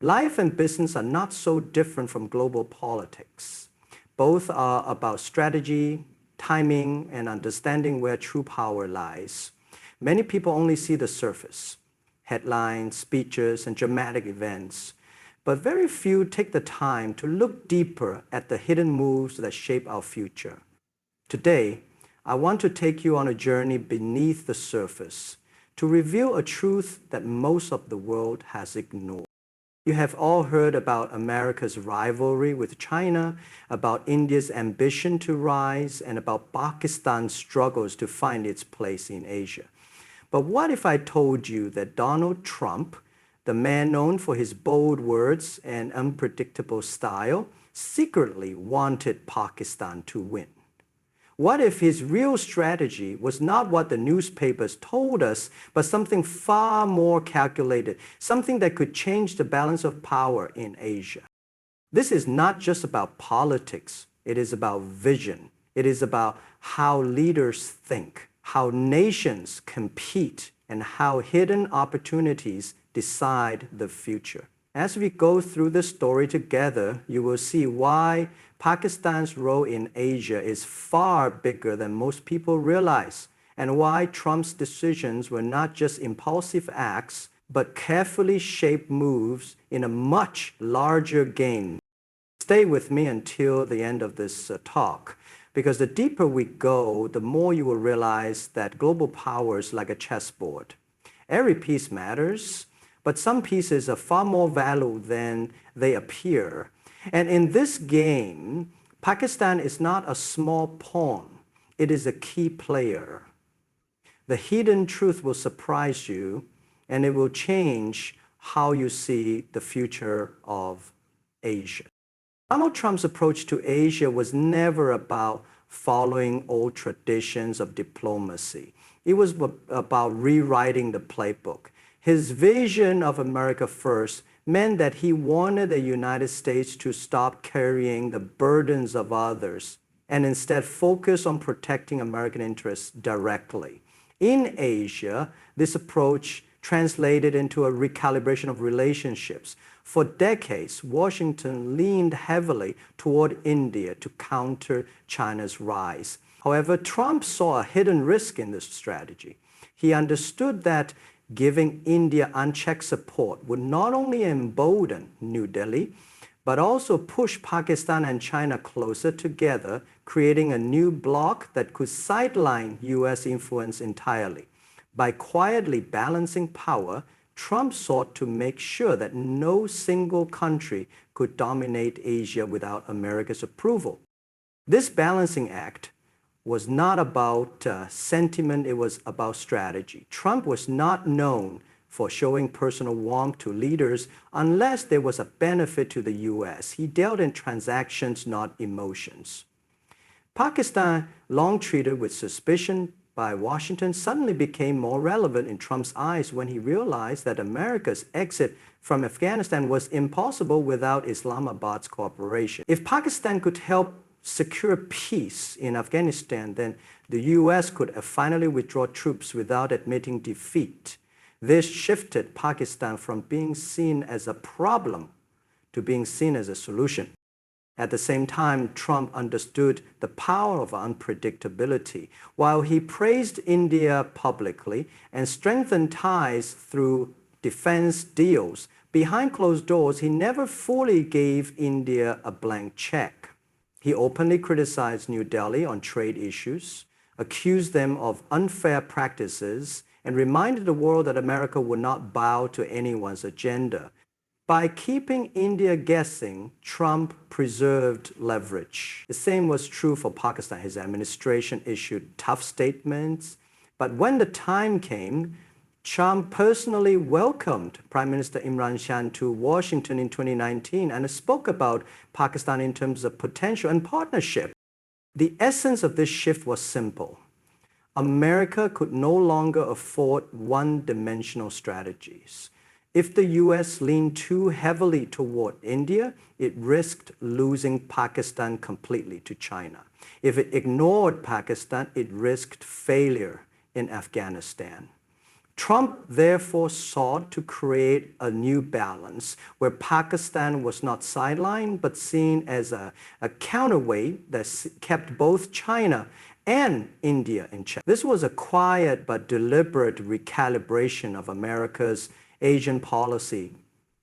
Life and business are not so different from global politics. Both are about strategy, timing, and understanding where true power lies. Many people only see the surface, headlines, speeches, and dramatic events, but very few take the time to look deeper at the hidden moves that shape our future. Today, I want to take you on a journey beneath the surface to reveal a truth that most of the world has ignored. You have all heard about America's rivalry with China, about India's ambition to rise, and about Pakistan's struggles to find its place in Asia. But what if I told you that Donald Trump, the man known for his bold words and unpredictable style, secretly wanted Pakistan to win? What if his real strategy was not what the newspapers told us, but something far more calculated, something that could change the balance of power in Asia? This is not just about politics. It is about vision. It is about how leaders think, how nations compete, and how hidden opportunities decide the future. As we go through this story together, you will see why Pakistan's role in Asia is far bigger than most people realize, and why Trump's decisions were not just impulsive acts, but carefully shaped moves in a much larger game. Stay with me until the end of this talk, because the deeper we go, the more you will realize that global power is like a chessboard. Every piece matters, but some pieces are far more valuable than they appear. And in this game, Pakistan is not a small pawn. It is a key player. The hidden truth will surprise you, and it will change how you see the future of Asia. Donald Trump's approach to Asia was never about following old traditions of diplomacy. It was about rewriting the playbook. His vision of America first meant that he wanted the United States to stop carrying the burdens of others and instead focus on protecting American interests directly. In Asia, this approach translated into a recalibration of relationships. For decades, Washington leaned heavily toward India to counter China's rise. However, Trump saw a hidden risk in this strategy. He understood that giving India unchecked support would not only embolden New Delhi, but also push Pakistan and China closer together, creating a new bloc that could sideline US influence entirely. By quietly balancing power, Trump sought to make sure that no single country could dominate Asia without America's approval. This balancing act was not about sentiment, it was about strategy. Trump was not known for showing personal warmth to leaders unless there was a benefit to the US. He dealt in transactions, not emotions. Pakistan, long treated with suspicion by Washington, suddenly became more relevant in Trump's eyes when he realized that America's exit from Afghanistan was impossible without Islamabad's cooperation. If Pakistan could help secure peace in Afghanistan, then the US could finally withdraw troops without admitting defeat. This shifted Pakistan from being seen as a problem to being seen as a solution. At the same time, Trump understood the power of unpredictability. While he praised India publicly and strengthened ties through defense deals, behind closed doors, he never fully gave India a blank check. He openly criticized New Delhi on trade issues, accused them of unfair practices, and reminded the world that America would not bow to anyone's agenda. By keeping India guessing, Trump preserved leverage. The same was true for Pakistan. His administration issued tough statements, but when the time came, Trump personally welcomed Prime Minister Imran Khan to Washington in 2019 and spoke about Pakistan in terms of potential and partnership. The essence of this shift was simple. America could no longer afford one-dimensional strategies. If the US leaned too heavily toward India, it risked losing Pakistan completely to China. If it ignored Pakistan, it risked failure in Afghanistan. Trump therefore sought to create a new balance where Pakistan was not sidelined but seen as a counterweight that kept both China and India in check. This was a quiet but deliberate recalibration of America's Asian policy,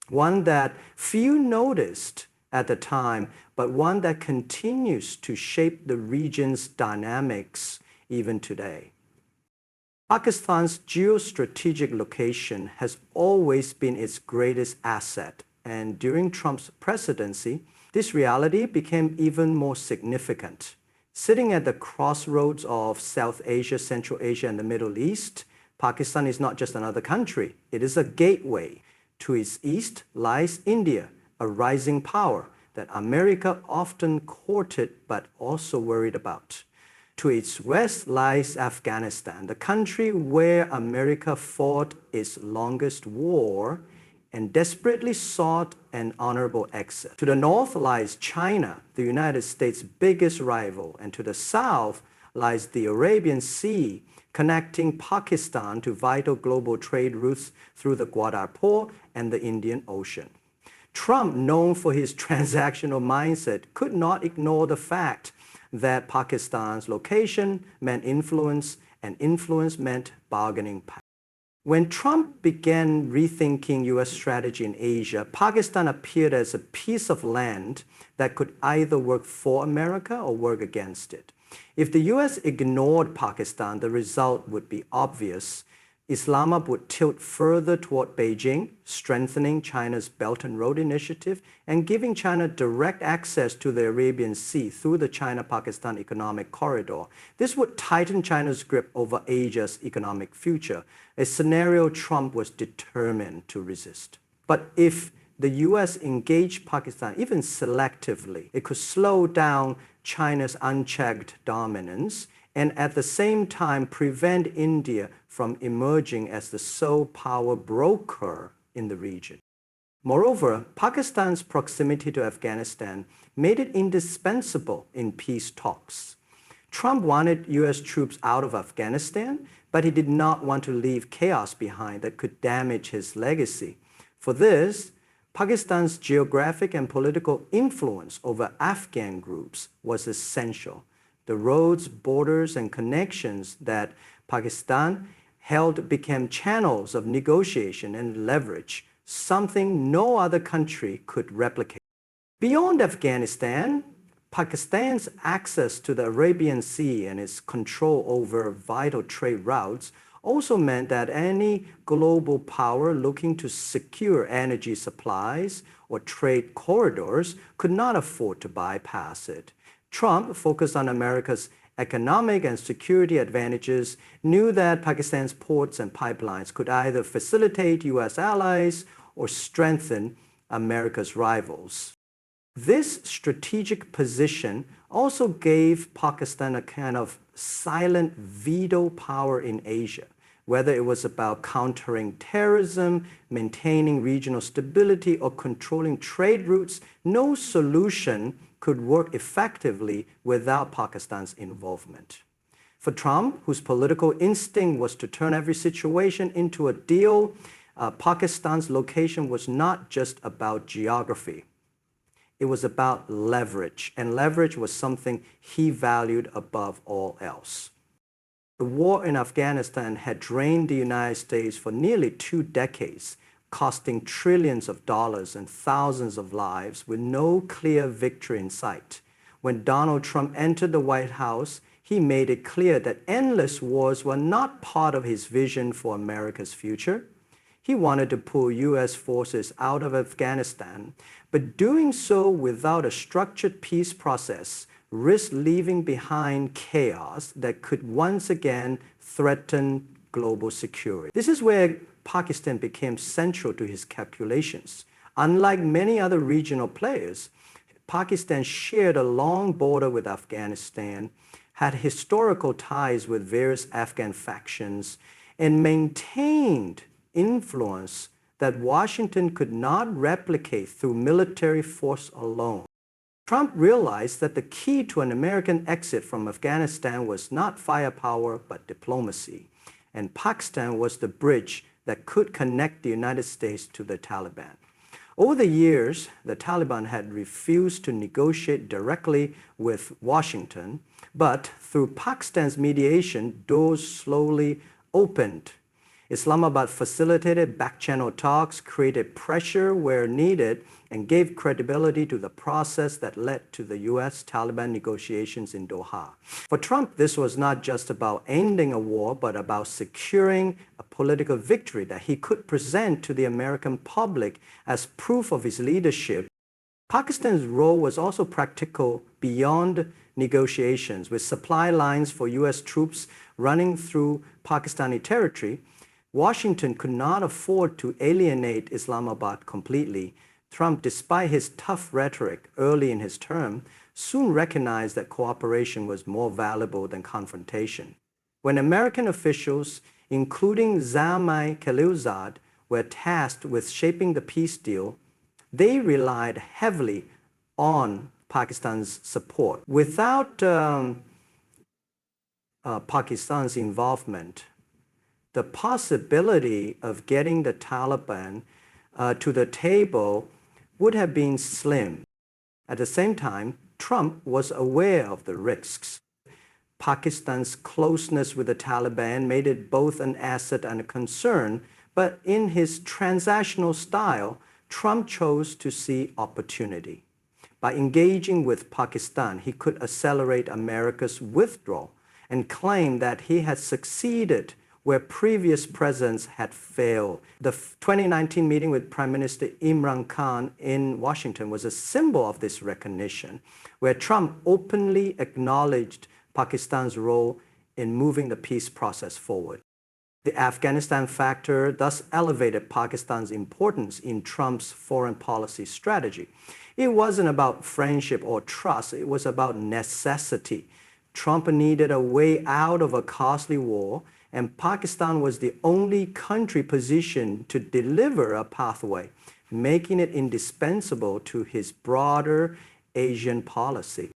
one that few noticed at the time, but one that continues to shape the region's dynamics even today. Pakistan's geostrategic location has always been its greatest asset, and during Trump's presidency, this reality became even more significant. Sitting at the crossroads of South Asia, Central Asia, and the Middle East, Pakistan is not just another country. It is a gateway. To its east lies India, a rising power that America often courted but also worried about. To its west lies Afghanistan, the country where America fought its longest war and desperately sought an honorable exit. To the north lies China, the United States' biggest rival, and to the south lies the Arabian Sea, connecting Pakistan to vital global trade routes through the Guadalpur and the Indian Ocean. Trump, known for his transactional mindset, could not ignore the fact that Pakistan's location meant influence, and influence meant bargaining power. When Trump began rethinking U.S. strategy in Asia, Pakistan appeared as a piece of land that could either work for America or work against it. If the U.S. ignored Pakistan, the result would be obvious. Islamabad would tilt further toward Beijing, strengthening China's Belt and Road Initiative and giving China direct access to the Arabian Sea through the China-Pakistan Economic Corridor. This would tighten China's grip over Asia's economic future, a scenario Trump was determined to resist. But if the U.S. engaged Pakistan, even selectively, it could slow down China's unchecked dominance and at the same time prevent India from emerging as the sole power broker in the region. Moreover, Pakistan's proximity to Afghanistan made it indispensable in peace talks. Trump wanted U.S. troops out of Afghanistan, but he did not want to leave chaos behind that could damage his legacy. For this, Pakistan's geographic and political influence over Afghan groups was essential. The roads, borders, and connections that Pakistan held became channels of negotiation and leverage, something no other country could replicate. Beyond Afghanistan, Pakistan's access to the Arabian Sea and its control over vital trade routes also meant that any global power looking to secure energy supplies or trade corridors could not afford to bypass it. Trump, focused on America's economic and security advantages, knew that Pakistan's ports and pipelines could either facilitate U.S. allies or strengthen America's rivals. This strategic position also gave Pakistan a kind of silent veto power in Asia. Whether it was about countering terrorism, maintaining regional stability, or controlling trade routes, no solution could work effectively without Pakistan's involvement. For Trump, whose political instinct was to turn every situation into a deal, Pakistan's location was not just about geography. It was about leverage, and leverage was something he valued above all else. The war in Afghanistan had drained the United States for nearly 2 decades, costing trillions of dollars and thousands of lives with no clear victory in sight. When Donald Trump entered the White House, he made it clear that endless wars were not part of his vision for America's future. He wanted to pull U.S. forces out of Afghanistan, but doing so without a structured peace process risked leaving behind chaos that could once again threaten global security. This is where Pakistan became central to his calculations. Unlike many other regional players, Pakistan shared a long border with Afghanistan, had historical ties with various Afghan factions, and maintained influence that Washington could not replicate through military force alone. Trump realized that the key to an American exit from Afghanistan was not firepower, but diplomacy. and Pakistan was the bridge that could connect the United States to the Taliban. Over the years, the Taliban had refused to negotiate directly with Washington, but through Pakistan's mediation, doors slowly opened. Islamabad facilitated back-channel talks, created pressure where needed, and gave credibility to the process that led to the US-Taliban negotiations in Doha. For Trump, this was not just about ending a war, but about securing a political victory that he could present to the American public as proof of his leadership. Pakistan's role was also practical beyond negotiations, with supply lines for US troops running through Pakistani territory. Washington could not afford to alienate Islamabad completely. Trump, despite his tough rhetoric early in his term, soon recognized that cooperation was more valuable than confrontation. When American officials, including Zalmay Khalilzad, were tasked with shaping the peace deal, they relied heavily on Pakistan's support. Without Pakistan's involvement, the possibility of getting the Taliban to the table would have been slim. At the same time, Trump was aware of the risks. Pakistan's closeness with the Taliban made it both an asset and a concern, but in his transactional style, Trump chose to see opportunity. By engaging with Pakistan, he could accelerate America's withdrawal and claim that he had succeeded where previous presidents had failed. The 2019 meeting with Prime Minister Imran Khan in Washington was a symbol of this recognition, where Trump openly acknowledged Pakistan's role in moving the peace process forward. The Afghanistan factor thus elevated Pakistan's importance in Trump's foreign policy strategy. It wasn't about friendship or trust, it was about necessity. Trump needed a way out of a costly war, and Pakistan was the only country positioned to deliver a pathway, making it indispensable to his broader Asian policy.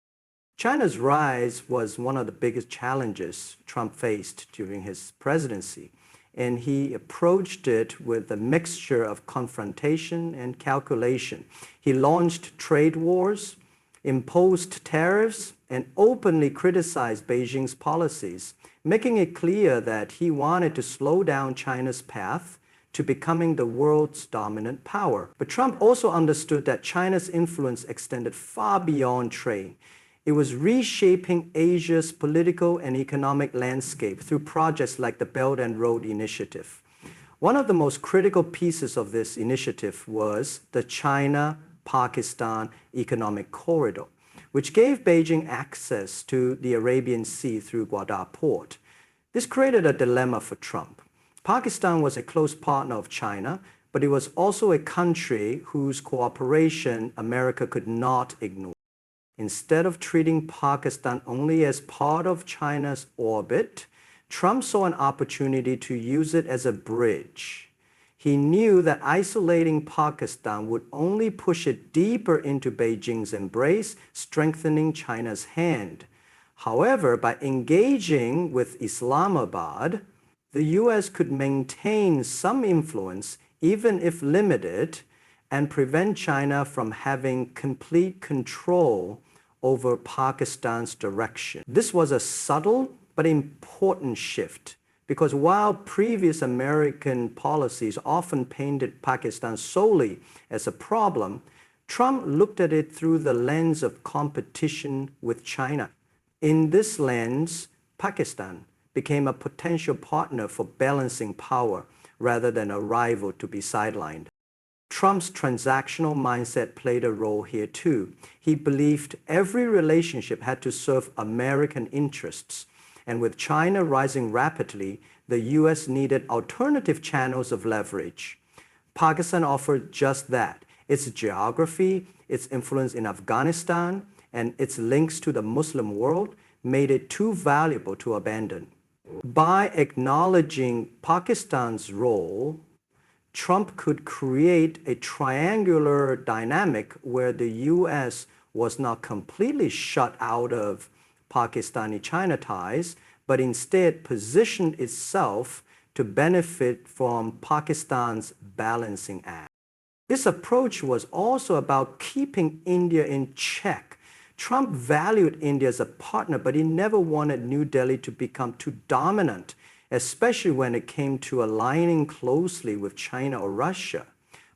China's rise was one of the biggest challenges Trump faced during his presidency, and he approached it with a mixture of confrontation and calculation. He launched trade wars, imposed tariffs, and openly criticized Beijing's policies, making it clear that he wanted to slow down China's path to becoming the world's dominant power. But Trump also understood that China's influence extended far beyond trade. It was reshaping Asia's political and economic landscape through projects like the Belt and Road Initiative. One of the most critical pieces of this initiative was the China-Pakistan Economic Corridor, which gave Beijing access to the Arabian Sea through Gwadar port. This created a dilemma for Trump. Pakistan was a close partner of China, but it was also a country whose cooperation America could not ignore. Instead of treating Pakistan only as part of China's orbit, Trump saw an opportunity to use it as a bridge. He knew that isolating Pakistan would only push it deeper into Beijing's embrace, strengthening China's hand. However, by engaging with Islamabad, the US could maintain some influence, even if limited, and prevent China from having complete control over Pakistan's direction. This was a subtle but important shift, because while previous American policies often painted Pakistan solely as a problem, Trump looked at it through the lens of competition with China. In this lens, Pakistan became a potential partner for balancing power rather than a rival to be sidelined. Trump's transactional mindset played a role here too. He believed every relationship had to serve American interests. And with China rising rapidly, the US needed alternative channels of leverage. Pakistan offered just that. Its geography, its influence in Afghanistan, and its links to the Muslim world made it too valuable to abandon. By acknowledging Pakistan's role, Trump could create a triangular dynamic where the US was not completely shut out of Pakistani-China ties, but instead positioned itself to benefit from Pakistan's balancing act. This approach was also about keeping India in check. Trump valued India as a partner, but he never wanted New Delhi to become too dominant, especially when it came to aligning closely with China or Russia.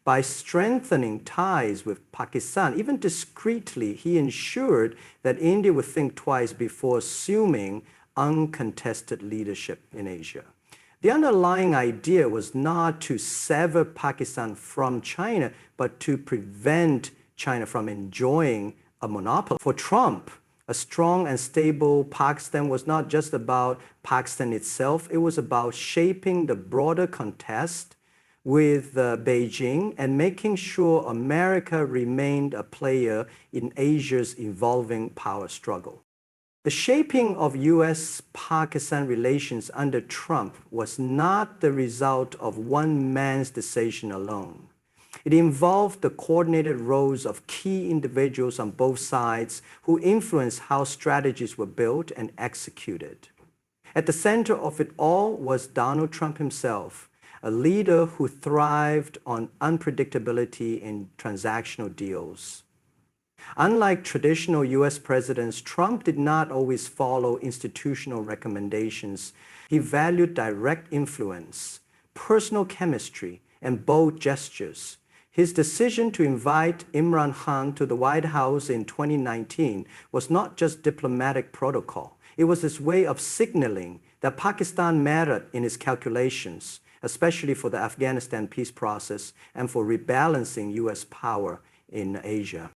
By strengthening ties with Pakistan, even discreetly, he ensured that India would think twice before assuming uncontested leadership in Asia. The underlying idea was not to sever Pakistan from China, but to prevent China from enjoying a monopoly. For Trump, a strong and stable Pakistan was not just about Pakistan itself, it was about shaping the broader contest with Beijing and making sure America remained a player in Asia's evolving power struggle. The shaping of U.S.-Pakistan relations under Trump was not the result of one man's decision alone. It involved the coordinated roles of key individuals on both sides who influenced how strategies were built and executed. At the center of it all was Donald Trump himself, a leader who thrived on unpredictability in transactional deals. Unlike traditional U.S. presidents, Trump did not always follow institutional recommendations. He valued direct influence, personal chemistry, and bold gestures. His decision to invite Imran Khan to the White House in 2019 was not just diplomatic protocol. It was his way of signaling that Pakistan mattered in his calculations, especially for the Afghanistan peace process and for rebalancing U.S. power in Asia.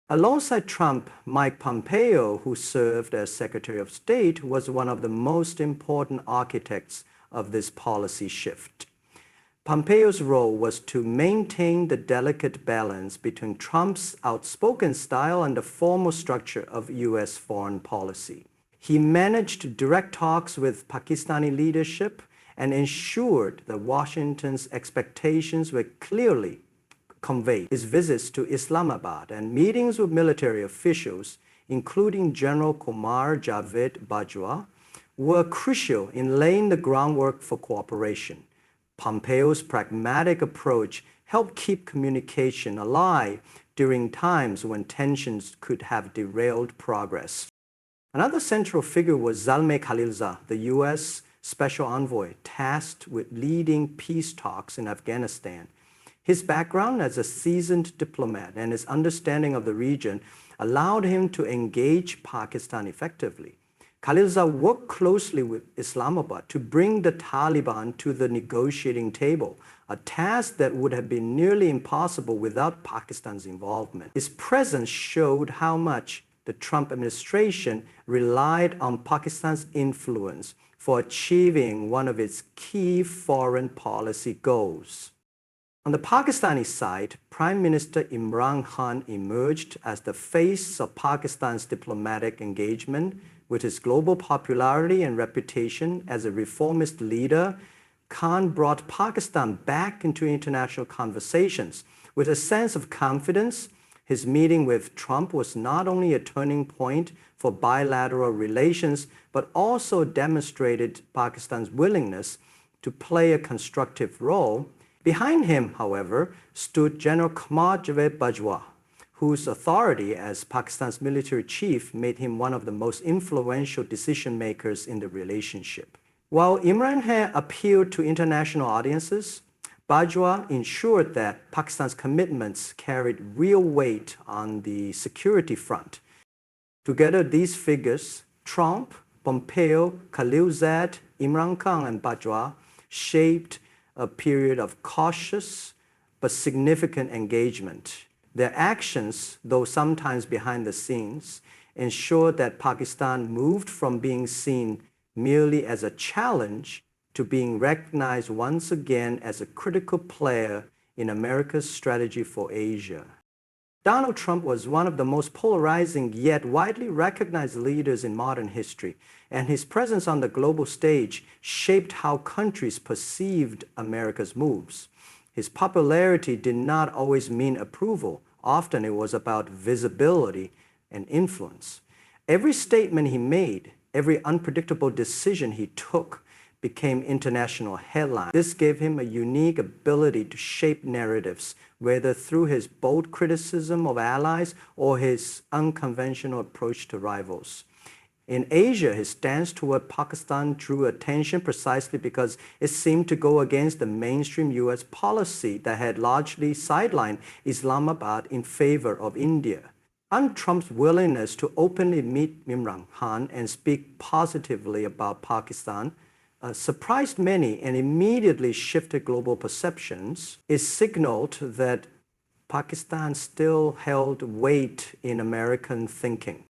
Alongside Trump, Mike Pompeo, who served as Secretary of State, was one of the most important architects of this policy shift. Pompeo's role was to maintain the delicate balance between Trump's outspoken style and the formal structure of U.S. foreign policy. He managed direct talks with Pakistani leadership and ensured that Washington's expectations were clearly conveyed. His visits to Islamabad and meetings with military officials, including General Qamar Javed Bajwa, were crucial in laying the groundwork for cooperation. Pompeo's pragmatic approach helped keep communication alive during times when tensions could have derailed progress. Another central figure was Zalmay Khalilzad, the U.S. Special Envoy tasked with leading peace talks in Afghanistan. His background as a seasoned diplomat and his understanding of the region allowed him to engage Pakistan effectively. Khalilzad worked closely with Islamabad to bring the Taliban to the negotiating table, a task that would have been nearly impossible without Pakistan's involvement. His presence showed how much the Trump administration relied on Pakistan's influence for achieving one of its key foreign policy goals. On the Pakistani side, Prime Minister Imran Khan emerged as the face of Pakistan's diplomatic engagement. With his global popularity and reputation as a reformist leader, Khan brought Pakistan back into international conversations. With a sense of confidence, his meeting with Trump was not only a turning point for bilateral relations, but also demonstrated Pakistan's willingness to play a constructive role. Behind him, however, stood General Qamar Javed Bajwa, whose authority as Pakistan's military chief made him one of the most influential decision-makers in the relationship. While Imran Khan appealed to international audiences, Bajwa ensured that Pakistan's commitments carried real weight on the security front. Together, these figures, Trump, Pompeo, Khalilzad, Imran Khan, and Bajwa, shaped a period of cautious but significant engagement. Their actions, though sometimes behind the scenes, ensured that Pakistan moved from being seen merely as a challenge to being recognized once again as a critical player in America's strategy for Asia. Donald Trump was one of the most polarizing yet widely recognized leaders in modern history, and his presence on the global stage shaped how countries perceived America's moves. His popularity did not always mean approval. Often it was about visibility and influence. Every statement he made, every unpredictable decision he took became international headlines. This gave him a unique ability to shape narratives, whether through his bold criticism of allies or his unconventional approach to rivals. In Asia, his stance toward Pakistan drew attention precisely because it seemed to go against the mainstream U.S. policy that had largely sidelined Islamabad in favor of India. Trump's willingness to openly meet Imran Khan and speak positively about Pakistan surprised many and immediately shifted global perceptions. It signaled that Pakistan still held weight in American thinking.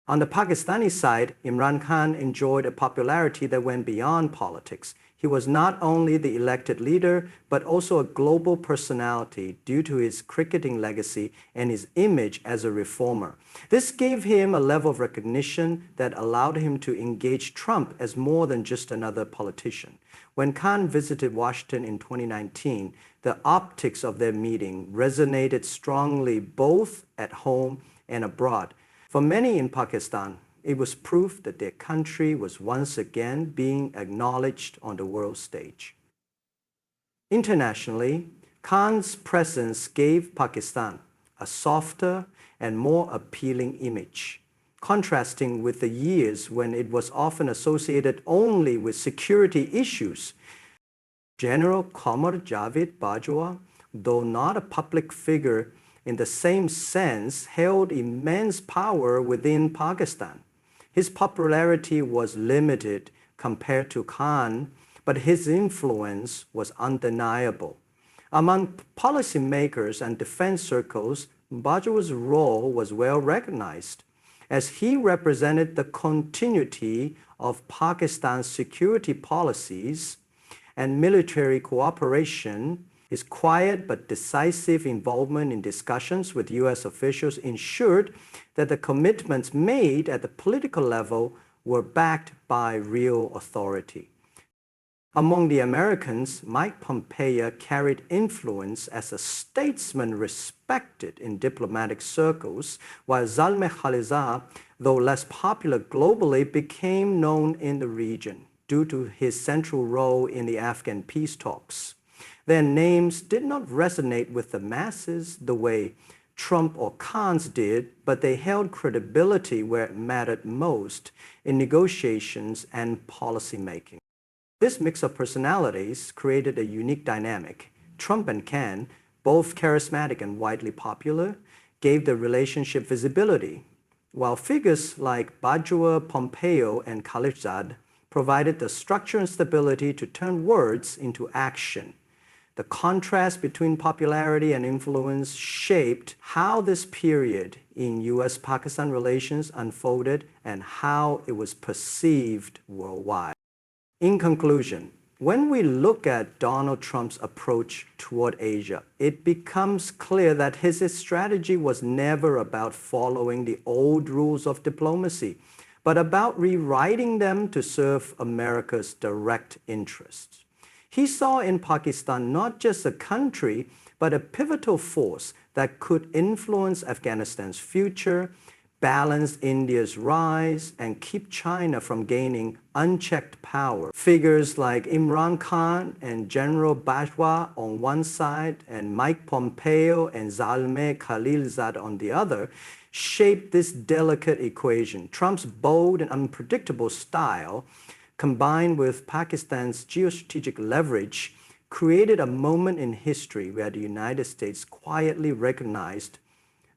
On the Pakistani side, Imran Khan enjoyed a popularity that went beyond politics. He was not only the elected leader, but also a global personality due to his cricketing legacy and his image as a reformer. This gave him a level of recognition that allowed him to engage Trump as more than just another politician. When Khan visited Washington in 2019, the optics of their meeting resonated strongly both at home and abroad. For many in Pakistan, it was proof that their country was once again being acknowledged on the world stage. Internationally, Khan's presence gave Pakistan a softer and more appealing image, contrasting with the years when it was often associated only with security issues. General Qamar Javed Bajwa, though not a public figure in the same sense, held immense power within Pakistan. His popularity was limited compared to Khan, but his influence was undeniable. Among policymakers and defense circles, Bajwa's role was well recognized, as he represented the continuity of Pakistan's security policies and military cooperation. His quiet but decisive involvement in discussions with U.S. officials ensured that the commitments made at the political level were backed by real authority. Among the Americans, Mike Pompeo carried influence as a statesman respected in diplomatic circles, while Zalmay Khalilzad, though less popular globally, became known in the region due to his central role in the Afghan peace talks. Their names did not resonate with the masses the way Trump or Khan's did, but they held credibility where it mattered most in negotiations and policymaking. This mix of personalities created a unique dynamic. Trump and Khan, both charismatic and widely popular, gave the relationship visibility, while figures like Bajwa, Pompeo, and Khalilzad provided the structure and stability to turn words into action. The contrast between popularity and influence shaped how this period in U.S.-Pakistan relations unfolded and how it was perceived worldwide. In conclusion, when we look at Donald Trump's approach toward Asia, it becomes clear that his strategy was never about following the old rules of diplomacy, but about rewriting them to serve America's direct interests. He saw in Pakistan not just a country, but a pivotal force that could influence Afghanistan's future, balance India's rise, and keep China from gaining unchecked power. Figures like Imran Khan and General Bajwa on one side, and Mike Pompeo and Zalmay Khalilzad on the other, shaped this delicate equation. Trump's bold and unpredictable style, combined with Pakistan's geostrategic leverage, created a moment in history where the United States quietly recognized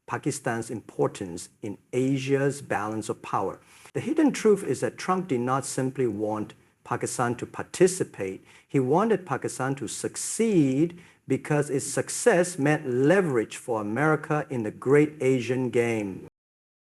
Pakistan's importance in Asia's balance of power. The hidden truth is that Trump did not simply want Pakistan to participate. He wanted Pakistan to succeed because its success meant leverage for America in the great Asian game.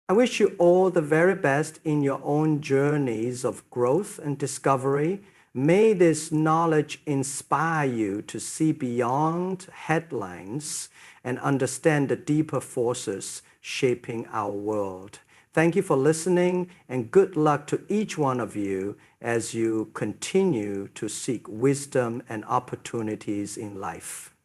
I wish you all the very best in your own journeys of growth and discovery. May this knowledge inspire you to see beyond headlines and understand the deeper forces shaping our world. Thank you for listening, and good luck to each one of you as you continue to seek wisdom and opportunities in life.